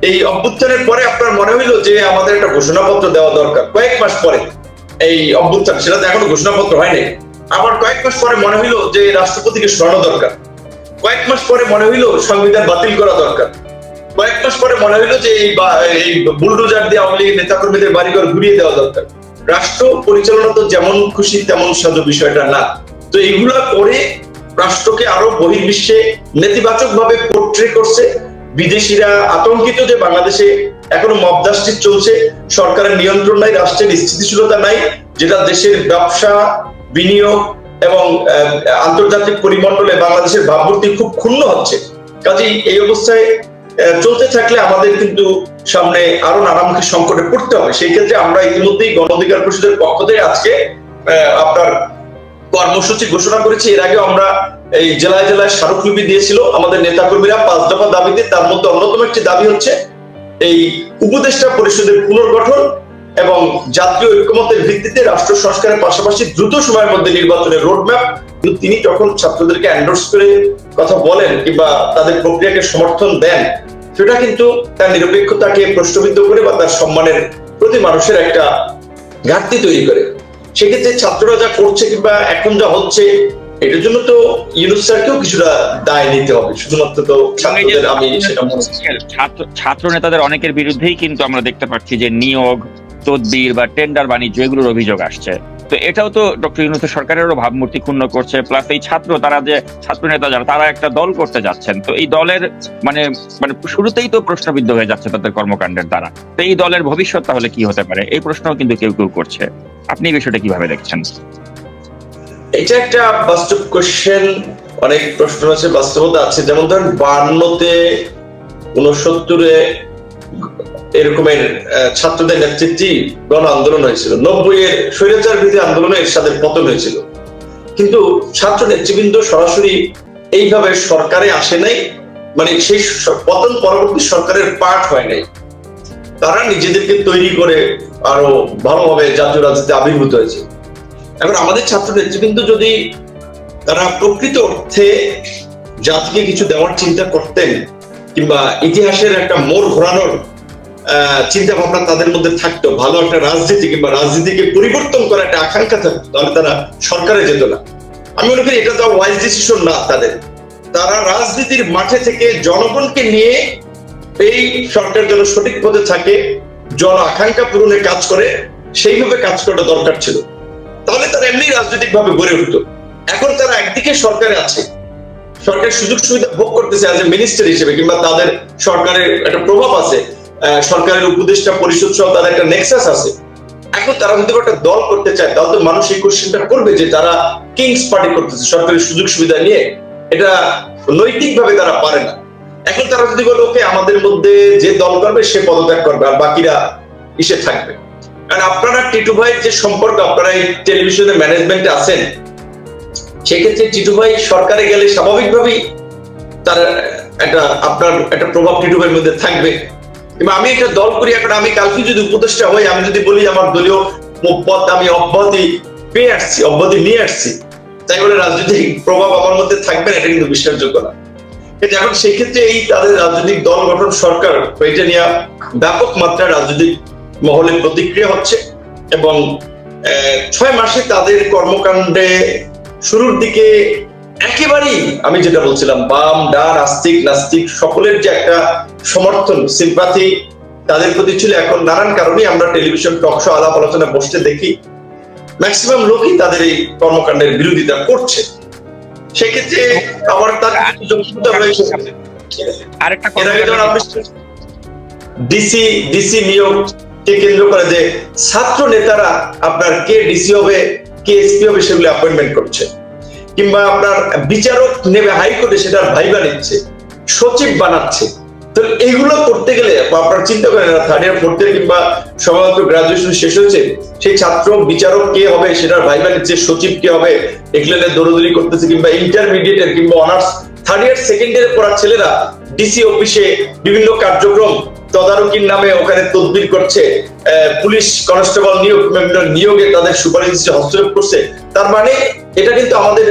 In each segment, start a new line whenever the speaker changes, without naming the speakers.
এই অভ্যুত্থানের পরে আপনার মনে হইলো যে আমাদের একটা ঘোষণাপত্র দেওয়া দরকার, কয়েক মাস পরে এই অভ্যুত্থান, সেটা তো এখনো ঘোষণাপত্র হয়নি। আবার কয়েক মাস পরে মনে হইলো যে রাষ্ট্রপতিকে সরানো দরকার, কয়েক মাস পরে মনে হইলো সংবিধান বাতিল করা দরকার, কয়েক মাস পরে মনে হইলো যে এই বুলডোজার দিয়ে আওয়ামী লীগের নেতাকর্মীদের বাড়িঘর ঘুরিয়ে দেওয়া দরকার। রাষ্ট্র পরিচালনা তো যেমন খুশি তেমন সাধু বিষয়টা না। তো এইগুলা করে রাষ্ট্রকে আরো বহির্বিশ্বে নেতিবাচক ভাবে পোর্ট্রে করছে। বিদেশিরা আতঙ্কিত যে বাংলাদেশে এখনো মব জাস্টিস চলছে, সরকারের নিয়ন্ত্রণ নাই, রাষ্ট্রের স্থিতিশীলতা নাই, যেটা দেশের ব্যবসা, বিনিয়োগ এবং আন্তর্জাতিক পরিমণ্ডলে বাংলাদেশের ভাবমূর্তি খুব ক্ষুণ্ণ হচ্ছে। কাজেই এই অবস্থায় চলতে থাকলে আমাদের কিন্তু সামনে আরো নানামুখী সংকটে পড়তে হবে। সেই ক্ষেত্রে আমরা ইতিমধ্যেই গণ অধিকার পরিষদের পক্ষ থেকে আজকে আপনার কর্মসূচি ঘোষণা করেছি। এর আগে আমরা এই জেলায় জেলায় স্মারকলিপি দিয়েছিল আমাদের নেতাকর্মীরা 5 দফা দাবিতে। তার মধ্যে অন্যতম একটি দাবি হচ্ছে এই উপদেষ্টা পরিষদের পুনর্গঠন এবং জাতীয় ঐক্যমতের ভিত্তিতে রাষ্ট্র সংস্কারের পাশাপাশি দ্রুত সময়ের মধ্যে নির্বাচনের রোডম্যাপ। তিনি যখন ছাত্রদেরকে এন্ডোর্স করে কথা বলেন কিংবা তাদের প্রক্রিয়াকে সমর্থন দেন, সেটা কিন্তু তার নিরপেক্ষতাকে প্রশ্নবিদ্ধ করে বা তার সম্মানের প্রতি মানুষের একটা ঘাটতি তৈরি করে। সেক্ষেত্রে ছাত্ররা যা করছে কিংবা এখন যা হচ্ছে, এটার জন্য তো ইউনূস স্যারকেও কিছুটা দায় নিতে হবে, শুধুমাত্র তো ছাত্রদের। আমি
ছাত্র নেতাদের অনেকের বিরুদ্ধেই কিন্তু আমরা দেখতে পাচ্ছি যে নিয়োগ, তদবির বা টেন্ডার বাণিজ্য এগুলোর অভিযোগ আসছে। তো এটাও তো ডক্টর ইউনূসের সরকারেরও ভাবমূর্তি ক্ষুণ্ণ করছে। প্লাস এই তারা যে ছাত্র নেতা যারা, তারা একটা দল করতে যাচ্ছেন, তো এই দলের মানে শুরুতেই তো প্রশ্নবিদ্ধ হয়ে যাচ্ছে তাদের কর্মকাণ্ডের দ্বারা। তো এই দলের ভবিষ্যৎ তাহলে কি হতে পারে, এই প্রশ্নও কিন্তু কেউ কেউ করছে। আপনি এই বিষয়টা কিভাবে দেখছেন?
এটা একটা বাস্তব কোশ্চেন। অনেক প্রশ্ন আছে, বাস্তবতা আছে। যেমন ধরেন 52-তে, 69-এ এরকমের ছাত্রদের নেতৃত্বে গণ আন্দোলন হয়েছিল। 90-এর স্বৈরাচার বিরোধী আন্দোলনে এরশাদের পতন হয়েছিল। কিন্তু ছাত্র নেতৃবৃন্দ সরাসরি এইভাবে সরকারে আসে নাই, মানে সেই পতন পরবর্তী সরকারের পার্ট হয় নাই। তারা নিজেদেরকে তৈরি করে আরো ভালোভাবে জাতীয় রাজনীতিতে আবির্ভূত হয়েছে। এখন আমাদের ছাত্র নেতৃবৃন্দ যদি তারা প্রকৃত অর্থে জাতিকে কিছু দেওয়ার চিন্তা করতেন কিংবা ইতিহাসের একটা মোড় ঘোরানোর চিন্তা ভাবনা তাদের মধ্যে থাকতো, ভালো একটা রাজনীতি কিংবা রাজনীতিকে পরিবর্তন করার একটা আকাঙ্ক্ষা থাকতো, তাহলে তারা সরকারে যেত না। আমি মনে করি এটা তো ওয়াইজ ডিসিশন না তাদের। তারা রাজনীতির মাঠে থেকে জনগণকে নিয়ে এই সরকার যেন সঠিক পথে থাকে, জন আকাঙ্ক্ষা পূরণে কাজ করে, সেইভাবে কাজ করাটা দরকার ছিল। তাহলে তারা এমনি রাজনৈতিক ভাবে গড়ে উঠতো। এখন তারা একদিকে সরকারে আছে, সরকারের সুযোগ সুবিধা ভোগ করতেছে অ্যাজ এ মিনিস্টার হিসেবে, কিংবা তাদের সরকারের একটা প্রভাব আছে, সরকারের উপদেষ্টা পরিষদ সহ তাদের একটা নেক্সাস আছে। এখন তারা যদি একটা দল করতে চায়, তাহলে তো মানুষ এই কোশ্চেনটা করবে যে তারা কিংস পার্টি করতেছে সরকারের সুযোগ সুবিধা নিয়ে। এটা নৈতিকভাবে তারা পারে না। এখন তারা যদি বলে ওকে আমাদের মধ্যে যে দল করবে সে পদত্যাগ করবে আর বাকিরা ইসে থাকবে। কারণ আপনারা টিটু ভাইয়ের যে সম্পর্ক, আপনারা এই টেলিভিশনের ম্যানেজমেন্টে আছেন, সেক্ষেত্রে টিটু ভাই সরকারে গেলে স্বাভাবিকভাবেই তার আপনার একটা প্রভাব টিটু ভাইয়ের মধ্যে থাকবে। কিংবা আমি একটা দল করি, এখন আমি কালকে যদি উপদেষ্টা হই, আমি যদি বলি আমার দলীয় পদ আমি অব্যাহতি পেয়ে আসছি, অব্যাহতি নিয়ে আসছি, তাই বলে রাজনৈতিক প্রভাব আমার মধ্যে থাকবে না, এটা কিন্তু বিশ্বাসযোগ্য না। কিন্তু এখন সেই ক্ষেত্রে এই তাদের রাজনৈতিক দল গঠন সরকার, এটা নিয়ে ব্যাপক মাত্রায় রাজনৈতিক মহলে প্রতিক্রিয়া হচ্ছে। এবং 6 মাসে তাদের কর্মকাণ্ডে শুরুর দিকে একেবারেই আমি যেটা বলছিলাম, বাম ডান আস্তিক নাস্তিক সকলের যে একটা সমর্থন, সিম্পাথি তাদের প্রতি ছিল। এখন নানান কারণে আমরা টেলিভিশন টক শো আলাপ আলোচনা বসতে দেখি ম্যাক্সিমাম লোকই তাদের এই কর্মকাণ্ডের বিরোধিতা করছে। সেক্ষেত্রে আবার তার যোগ্যতা রয়েছে। ডিসি নিয়োগকে কেন্দ্র করে যে ছাত্র নেতারা আপনার কে ডিসি হবে কে এসপি হবে সেগুলো অ্যাপয়েন্টমেন্ট করছে, কিংবা আপনার বিচারক নেবে হাইকোর্টে সেটার ভাইবা নিচ্ছে, সচিব বানাচ্ছে। তো এইগুলো করতে গেলে আপনারা চিন্তা করেন, 3rd ইয়ার 4th ইয়ার কিংবা সবেমাত্র গ্রাজুয়েশন শেষ হয়েছে, সেই ছাত্র বিচারক কে হবে সেটার ভাইবা নিচ্ছে, সচিব কে হবে এগুলো দৌড়দৌড়ি করতেছে, কিংবা ইন্টারমিডিয়েটের কিংবা অনার্স 3rd ইয়ার 2nd ইয়ারে পড়া ছেলেরা ডিসি অফিসে বিভিন্ন কার্যক্রম তদারকির নামে ওখানে তদবির করছে, পুলিশ কনস্টেবল নিয়োগে তাদের সুপারিশ হস্তক্ষেপ করছে। তার মানে এটা কিন্তু আমাদের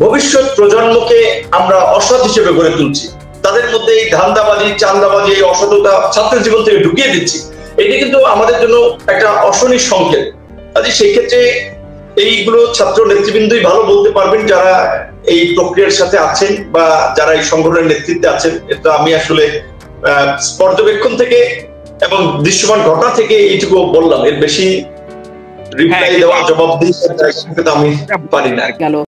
ভবিষ্যৎ প্রজন্মকে আমরা অসৎ হিসেবে গড়ে তুলছি। তাদের মধ্যে এই ধান্দাবাজি, চান্দাবাজি, এই অসততা ছাত্র জীবন থেকে ঢুকিয়ে দিচ্ছি, এটি কিন্তু আমাদের জন্য একটা অশনির সংকেত। কাজে সেই ক্ষেত্রে এইগুলো ছাত্র নেতৃবৃন্দই ভালো বলতে পারবেন, যারা এই প্রক্রিয়ার সাথে আছেন বা যারা এই সংগঠনের নেতৃত্বে আছেন। এটা আমি আসলে পর্যবেক্ষণ থেকে এবং দৃশ্যমান ঘটনা থেকে এইটুকু বললাম, এর বেশি রিপ্লাই দেওয়া, জবাব দিয়ে আমি পারি না।